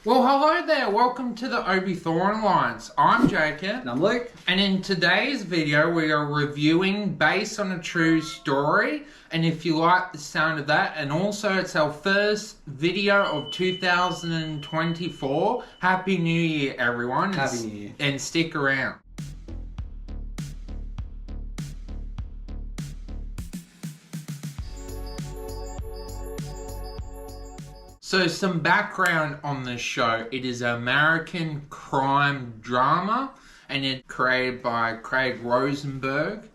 Well, hello there. Welcome to the Obi Thorn Alliance. I'm Jacob. And I'm Luke. And in today's video, we are reviewing based on a true story. And if you like the sound of that, and also it's our first video of 2024. Happy New Year, everyone. Happy New Year. And stick around. So some background on this show. It is an American crime drama and it's created by Craig Rosenberg,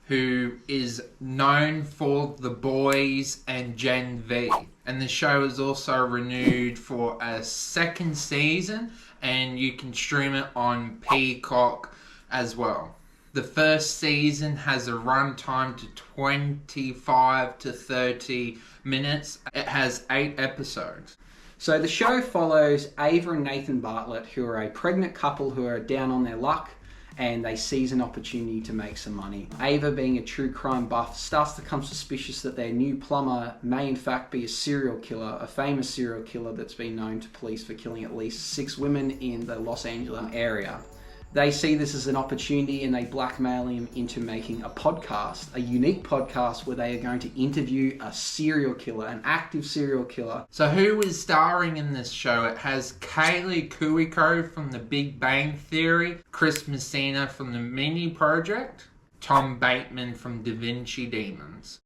who is known for The Boys and Gen V. And the show is also renewed for a second season and you can stream it on Peacock as well. The first season has a runtime to 25 to 30 minutes. It has 8 episodes. So the show follows Ava and Nathan Bartlett, who are a pregnant couple who are down on their luck and they seize an opportunity to make some money. Ava, being a true crime buff, starts to become suspicious that their new plumber may in fact be a serial killer, a famous serial killer that's been known to police for killing at least 6 women in the Los Angeles area. They see this as an opportunity and they blackmail him into making a podcast, a unique podcast where they are going to interview a serial killer, an active serial killer. So who is starring in this show? It has Kaley Cuoco from The Big Bang Theory, Chris Messina from The Mini Project, Tom Bateman from Da Vinci Demons.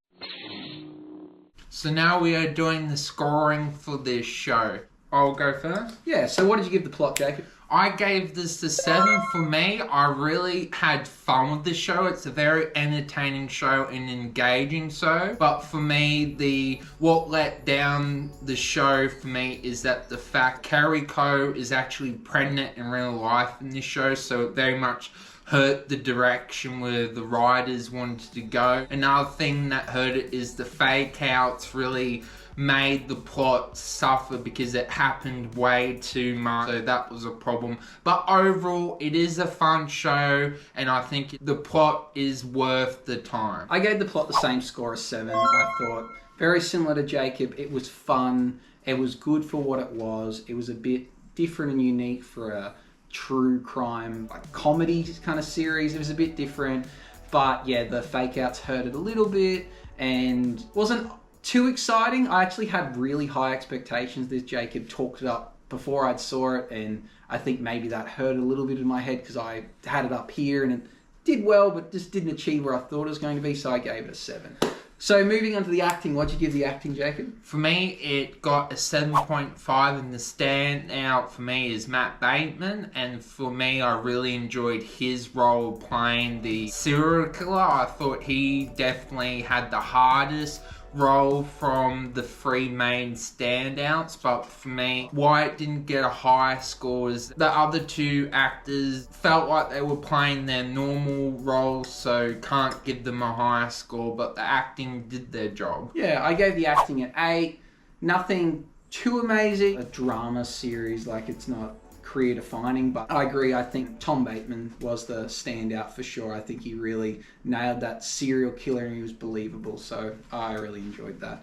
So now we are doing the scoring for this show. I'll go first. Yeah, so what did you give the plot, Jacob? I gave this a 7 for me. I really had fun with the show. It's a very entertaining show and engaging show. But for me, what let down the show for me is that the fact Carrie Coe is actually pregnant in real life in this show. So it very much hurt the direction where the writers wanted to go. Another thing that hurt it is the fake outs really made the plot suffer because it happened way too much, so that was a problem. But overall, it is a fun show and I think the plot is worth the time. I gave the plot the same score as 7. I thought very similar to Jacob. It was fun, it was good for what it was a bit different and unique for a true crime like comedy kind of series. It was a bit different, but yeah, the fake outs hurt it a little bit and wasn't too exciting. I actually had really high expectations. This Jacob talked it up before I saw it, and I think maybe that hurt a little bit in my head because I had it up here and it did well, but just didn't achieve where I thought it was going to be, so I gave it a 7. So moving on to the acting, what'd you give the acting, Jacob? For me, it got a 7.5, and the standout for me is Matt Bateman, and for me, I really enjoyed his role playing the serial killer. I thought he definitely had the hardest role from the 3 main standouts, but for me, why it didn't get a high score is the other 2 actors felt like they were playing their normal roles, so can't give them a higher score, but the acting did their job. Yeah, I gave the acting an 8. Nothing too amazing. A drama series, like it's not career defining, but I agree. I think Tom Bateman was the standout for sure. I think he really nailed that serial killer and he was believable, so I really enjoyed that.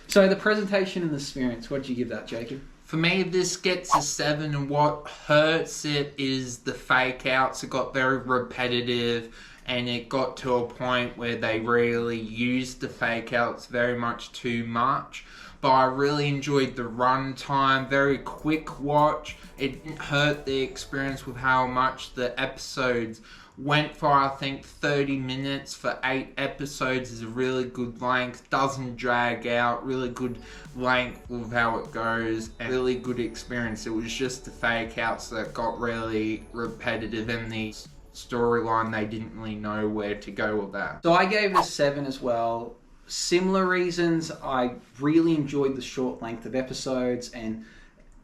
So the presentation and the experience, what did you give that, Jacob? For me, this gets a 7, and what hurts it is the fake outs. It got very repetitive and it got to a point where they really used the fake outs very much too much. But I really enjoyed the runtime, very quick watch. It didn't hurt the experience with how much the episodes went for. I think 30 minutes for 8 episodes is a really good length. Doesn't drag out, really good length with how it goes, and really good experience. It was just the fake outs that got really repetitive in the storyline. They didn't really know where to go with that. So I gave it a 7 as well. Similar reasons. I really enjoyed the short length of episodes, and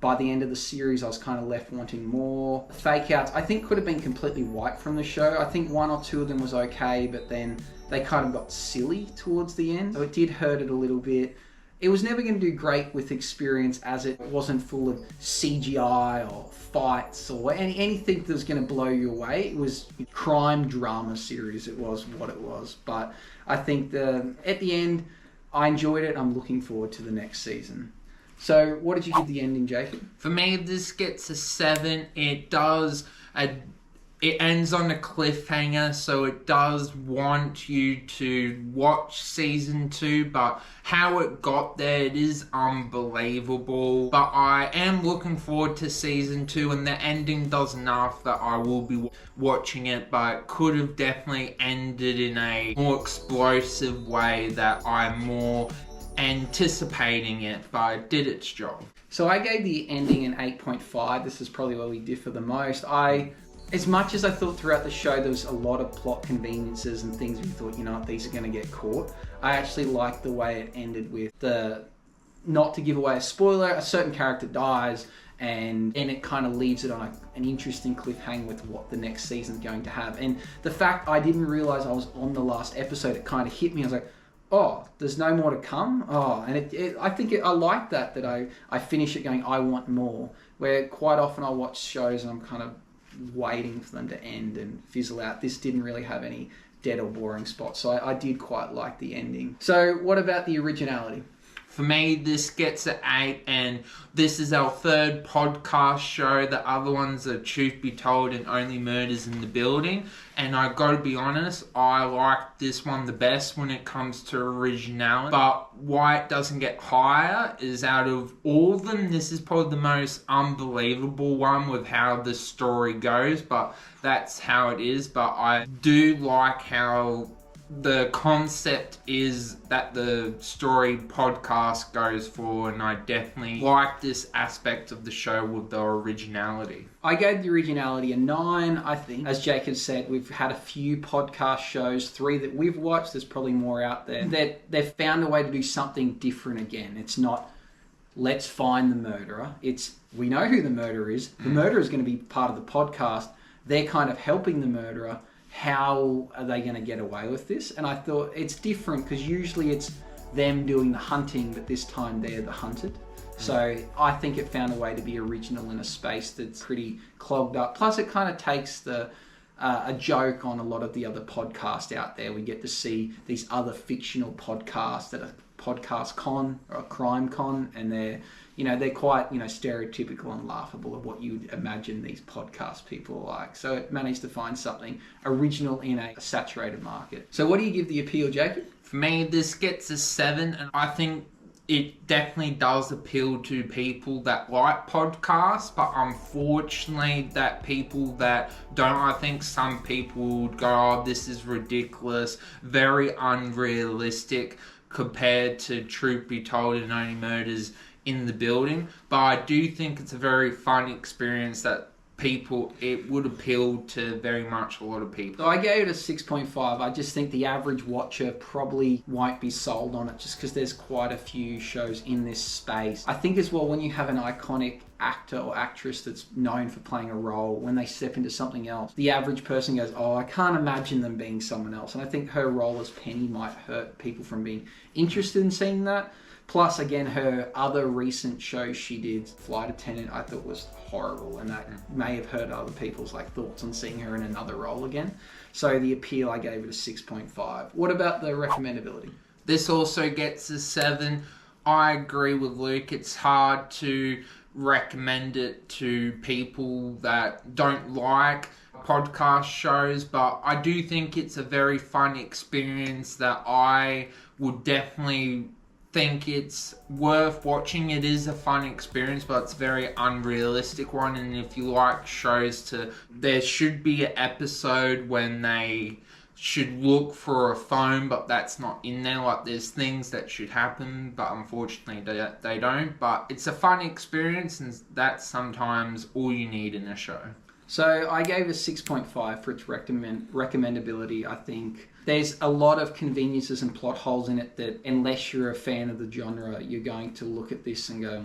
by the end of the series I was kind of left wanting more. Fake outs I think could have been completely wiped from the show. I think 1 or 2 of them was okay, but then they kind of got silly towards the end, so it did hurt it a little bit. It was never going to do great with experience as it wasn't full of CGI or fights or anything that was going to blow you away. It was a crime drama series. It was what it was. But I think at the end, I enjoyed it. I'm looking forward to the next season. So what did you give the ending, Jacob? For me, this gets a 7. It ends on a cliffhanger, so it does want you to watch season 2, but how it got there, it is unbelievable. But I am looking forward to season 2, and the ending does enough that I will be watching it, but it could have definitely ended in a more explosive way that I'm more anticipating it, but it did its job. So I gave the ending an 8.5. This is probably where we differ the most. As much as I thought throughout the show there was a lot of plot conveniences and things we thought, you know what, these are going to get caught, I actually liked the way it ended with not to give away a spoiler, a certain character dies, and then it kind of leaves it on an interesting cliffhanger with what the next season's going to have. And the fact I didn't realise I was on the last episode, it kind of hit me. I was like, oh, there's no more to come? Oh, and I like that I finish it going, I want more. Where quite often I watch shows and I'm kind of waiting for them to end and fizzle out. This didn't really have any dead or boring spots, so I did quite like the ending. So what about the originality? For me, this gets an 8, and this is our 3rd podcast show. The other ones are Truth Be Told and Only Murders in the Building. And I gotta be honest, I like this one the best when it comes to originality. But why it doesn't get higher is out of all of them, this is probably the most unbelievable one with how the story goes. But that's how it is. But I do like how the concept is that the story podcast goes for, and I definitely like this aspect of the show with the originality. I gave the originality a 9, I think. As Jacob said, we've had a few podcast shows, 3 that we've watched, there's probably more out there, that they've found a way to do something different again. It's not, let's find the murderer. It's, we know who the murderer is. The murderer is going to be part of the podcast. They're kind of helping the murderer. How are they going to get away with this? And I thought it's different because usually it's them doing the hunting, but this time they're the hunted. So I think it found a way to be original in a space that's pretty clogged up. Plus it kind of takes a joke on a lot of the other podcasts out there. We get to see these other fictional podcasts that are podcast con or a crime con, and they're quite, stereotypical and laughable of what you'd imagine these podcast people are like. So it managed to find something original in a saturated market. So what do you give the appeal, Jacob? For me, this gets a 7, and I think it definitely does appeal to people that like podcasts, but unfortunately that people that don't, I think some people would go, oh, this is ridiculous, very unrealistic compared to Truth Be Told and Only Murders in the Building. But I do think it's a very fun experience that it would appeal to very much a lot of people. So I gave it a 6.5. I just think the average watcher probably won't be sold on it just because there's quite a few shows in this space. I think as well, when you have an iconic actor or actress that's known for playing a role, when they step into something else, the average person goes, oh, I can't imagine them being someone else. And I think her role as Penny might hurt people from being interested in seeing that. Plus, again, her other recent show she did, Flight Attendant, I thought was horrible, and that may have hurt other people's thoughts on seeing her in another role again. So the appeal, I gave it a 6.5. What about the recommendability? This also gets a 7. I agree with Luke. It's hard to recommend it to people that don't like podcast shows, but I do think it's a very fun experience that I would definitely think it's worth watching. It is a fun experience, but it's a very unrealistic one. And if you like shows, there should be an episode when they should look for a phone, but that's not in there. There's things that should happen, but unfortunately they don't. But it's a fun experience, and that's sometimes all you need in a show. So I gave a 6.5 for its recommendability. I think there's a lot of conveniences and plot holes in it that, unless you're a fan of the genre, you're going to look at this and go,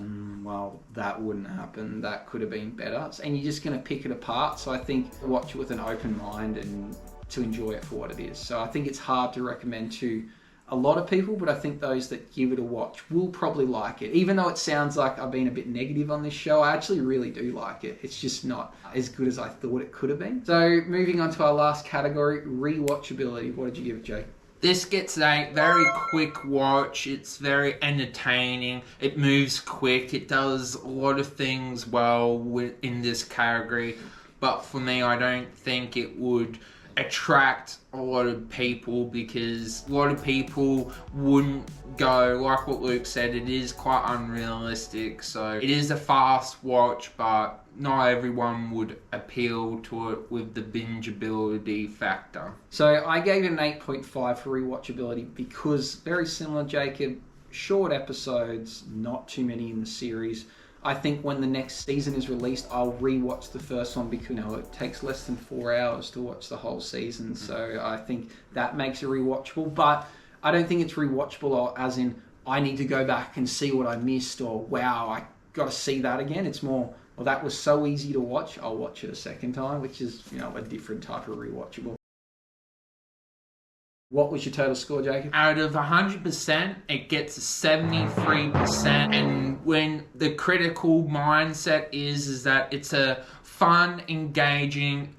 well, that wouldn't happen. That could have been better. And you're just going to pick it apart. So I think watch it with an open mind and to enjoy it for what it is. So I think it's hard to recommend to a lot of people, but I think those that give it a watch will probably like it. Even though it sounds like I've been a bit negative on this show, I actually really do like it. It's just not as good as I thought it could have been. So moving on to our last category, rewatchability. What did you give it, Jake? This gets a very quick watch. It's very entertaining. It moves quick. It does a lot of things well in this category. But for me, I don't think it would attract a lot of people, because a lot of people wouldn't go, like what Luke said, it is quite unrealistic. So it is a fast watch, but not everyone would appeal to it with the bingeability factor. So I gave it an 8.5 for rewatchability because, very similar, Jacob, short episodes, not too many in the series. I think when the next season is released, I'll rewatch the first one because it takes less than 4 hours to watch the whole season. So I think that makes it rewatchable. But I don't think it's rewatchable as in I need to go back and see what I missed, or wow, I got to see that again. It's more, well, that was so easy to watch, I'll watch it a second time, which is a different type of rewatchable. What was your total score, Jacob? Out of 100%, it gets a 73%. And when the critical mindset is that it's a fun, engaging,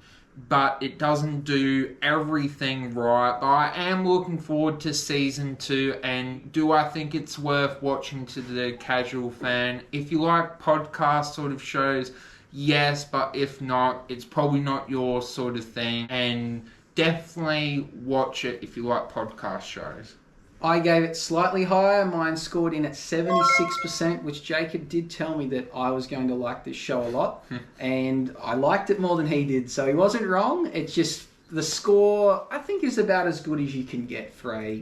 but it doesn't do everything right. But I am looking forward to season 2, and do I think it's worth watching to the casual fan? If you like podcast sort of shows, yes, but if not, it's probably not your sort of thing. And definitely watch it if you like podcast shows. I gave it slightly higher. Mine scored in at 76%, which Jacob did tell me that I was going to like this show a lot. And I liked it more than he did, so he wasn't wrong. It's just the score, I think, is about as good as you can get for a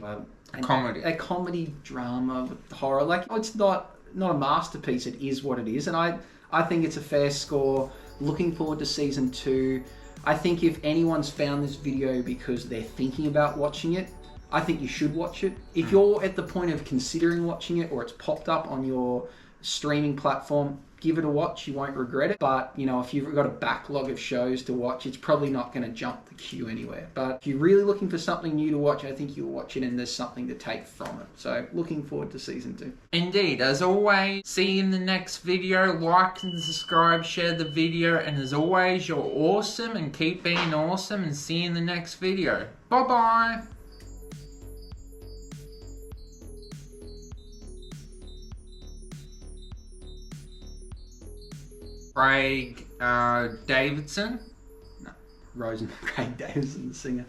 comedy. A comedy drama with horror. Like, it's not a masterpiece. It is what it is. And I think it's a fair score. Looking forward to season 2. I think if anyone's found this video because they're thinking about watching it, I think you should watch it. If you're at the point of considering watching it, or it's popped up on your streaming platform, give it a watch. You won't regret it. But, if you've got a backlog of shows to watch, it's probably not going to jump the queue anywhere. But if you're really looking for something new to watch, I think you'll watch it and there's something to take from it. So, looking forward to season 2. Indeed. As always, see you in the next video. Like and subscribe, share the video. And as always, you're awesome and keep being awesome, and see you in the next video. Bye-bye. Craig Davidson. Craig Davidson, the singer.